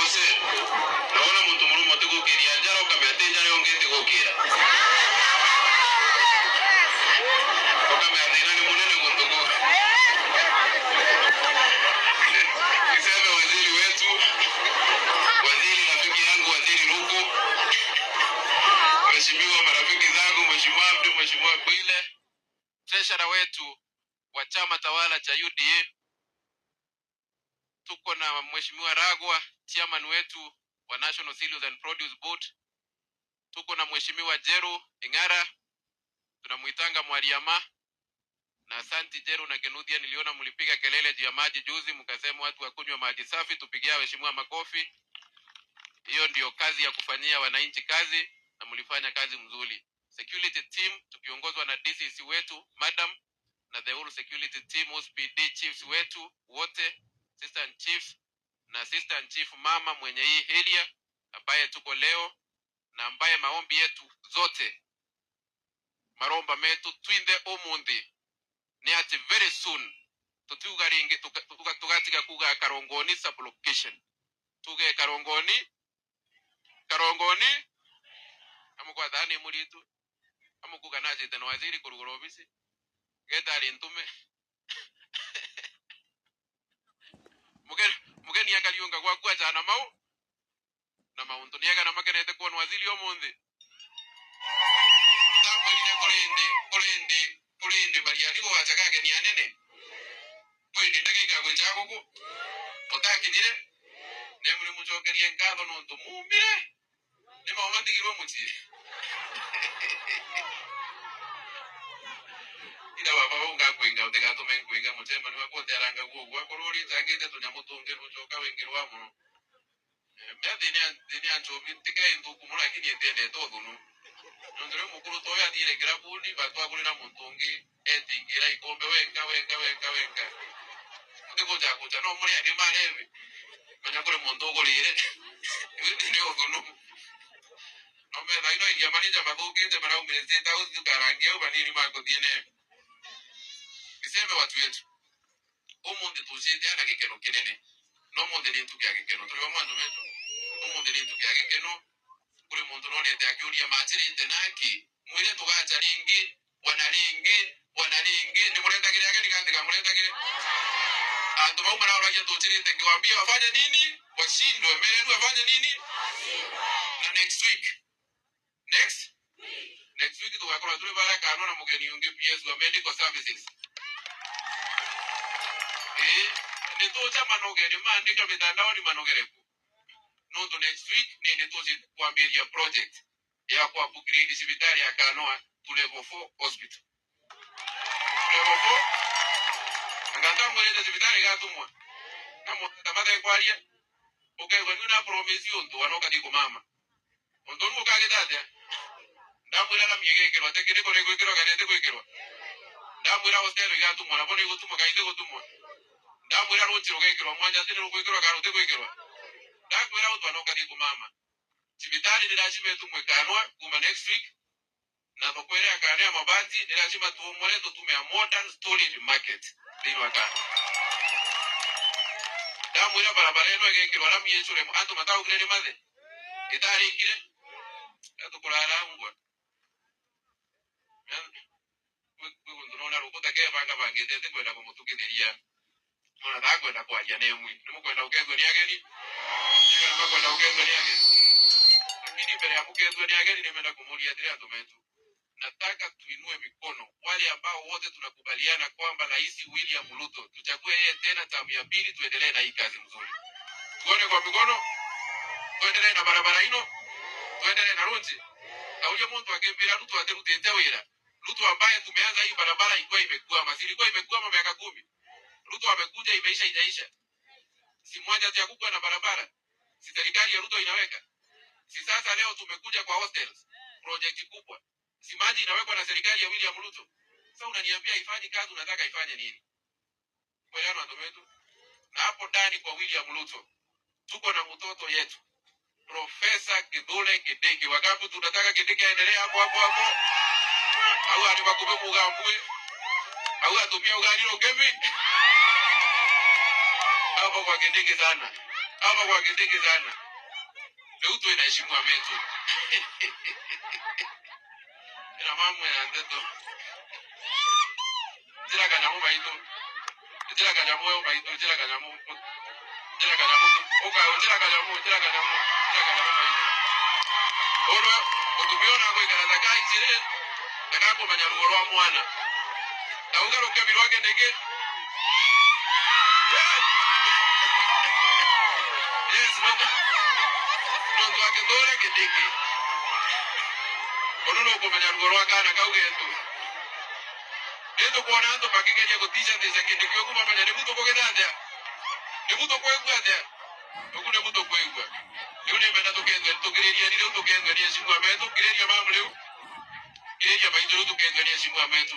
Jose. Naona mtu mrumo tukukiria njaro kameatenja leo ngete gukira. Kameatenja ni munene kunduko. Niseme waziri wetu, waziri rafiki yangu, waziri Ruku, mheshimiwa marafiki zangu, mheshimiwa Abdu, mheshimiwa Bwile, treasurer wetu wa chama tawala cha UDA, tuko na mheshimiwa Ragwa, chairman wetu wa National Cereals and Produce Board, tuko na mheshimiwa Jeru Ingara, tunamuitanga Mwaliama. Na asante Jeru na Genudia, niliona mlipiga kelele juu ya maji juzi, mkasema watu wakunywa maji safi, tupigia mheshimiwa makofi. Hiyo ndio kazi ya kufanyia wananchi kazi na mlifanya kazi mzuri. Security team tukiongozwa na DCC wetu madam na the whole security team, OSPD chiefs wetu wote, assistant chief na assistant chief mama mwenye hii area ambaye tuko leo na ambaye maombi yetu zote maromba metu twinde omundi ni ati very soon tutugaringe tugatika kuga Karongoni sub location, tuge Karongoni amukwa dhani mulitu amukuga naje tena waziri kurugoro ofisi getari ntume mugeni yakaliunga kwa jana mau na maunto niega na makenete kwa waziri omundi tambo ile kolende bali aligo watakage ni anene kwende ndakika gwenjago ko otakinire nemuri mujokerie ngado nonto mumire nema omandigirwo muti ida baba unga kwenga utega tumenga mutemba ni wakoteranga gwo korori tagete tunyamutunge rujoka wengirwa muno mbe ancho bitike nduku mura kini etende todo no ndore mukuru toya dire grabuni batwa kulina muntungi etingira ikombe wenga ndiko jakuta no muri adi marebe manya kure mundogo lire ndi ogono no me dai no ya manija madoke mara umeze tao tukarangia ubanini mako tiene iseme watu wetu omonde tuzite ana kekeno kinene no monde ni ntukia kekeno tuli wa mwanzo wetu omonde ni ntukia kekeno kule muntu no lete akiuria matiri tenaki mwire tugacha ringi wanaringi ni muleta kile yake nikandika muleta kile atuma umara wala tutirite kiwaambia wafanye nini washindwe mbele wafanye nini na next week tukakora tule bara kanona mugeni unge PS wa medical services nitocha manogere maandika mitandao ni manogereku nondo next week ni nitochi kuambiria project ya kwa upgrade hospitali ya Kanoa to level 4 hospital level 4 ngata mweleza hospitali gatumwa kama tamata kwalia ukaiwa nuna promise ndo wanoka diko mama ndo nuka gedade ndamwira la miegeke batekere kore kwekero kanete kwekero ndamwira hostel gatumwa nabone gutumwa kaide gutumwa ndamwira rochiro kwekero mwanja tene kwekero karote kwekero ndamwira utwanoka diko mama hospitali ni lazima tumwe Kanwa kuma next week na tokwere akania mabati ni lazima tuomole tutume a modern storage market ndio akana ndamwira barabara eno egekirwa na miechure antu matau kireni mathe itari kire atukurara ngwa wewe ndona rukota ke banga bangete kwenda kumutukitheria ona ndakwenda kwaria nemwi nimukwenda ukethwe ni ageni nimukwenda ukethwe ni ageni lakini mbele ya mukethwe ni ageni nimeenda kumulia tena tumetu nataka tuinue mikono wale ambao wote tunakubaliana kwamba Rais William Ruto tuchague yeye tena tamu ya pili, tuendelee na hii kazi nzuri. Tuone kwa mikono, tuendelee na barabara hino, tuendelee na runji. Auje mtu akembira Ruto aterutete wira. Ruto ambaye tumeanza hii barabara ilikuwa imekuwa ilikuwa imekuwa miaka 10. Ruto amekuja imeisha ijaisha. Si moja tu ya kukua na barabara. Si serikali ya Ruto inaweka. Si sasa leo tumekuja kwa hostels. Project kubwa. Si maji inawekwa na serikali ya William Ruto. Sasa unaniambia ifanye kazi, unataka ifanye nini? Kwa hiyo ndo wetu. Na hapo ndani kwa William Ruto tuko na mtoto yetu Profesa Kithure Kindiki. Wakapu tunataka Kindiki aendelee hapo. Au alibakube mugambwe. Au atumia ugali ukemi. Hapo kwa Kindiki sana. ama kwa kiteke sana leo tu inaheshimu ametu ina mamu ya ndeto jira kanyamu baito jira kanyamu yo baito jira kanyamu oka jira kanyamu baito ono otumiona ko ikarata kai jire takako manyarugo rwa mwana na ugaruka birwage ndege yes ndo akendora gedeke ono no ko manyarugo rwa kana kaugetu eto kuona ando pakigeria gotisha ndeza kendeke ko mama ne muto ko gedanda ne muto ko egwate okune muto ko egwa yone benda to kendo to kireria ni to kendo ni simu ameto kireria mamu leo kireria baito to kendo ni simu ameto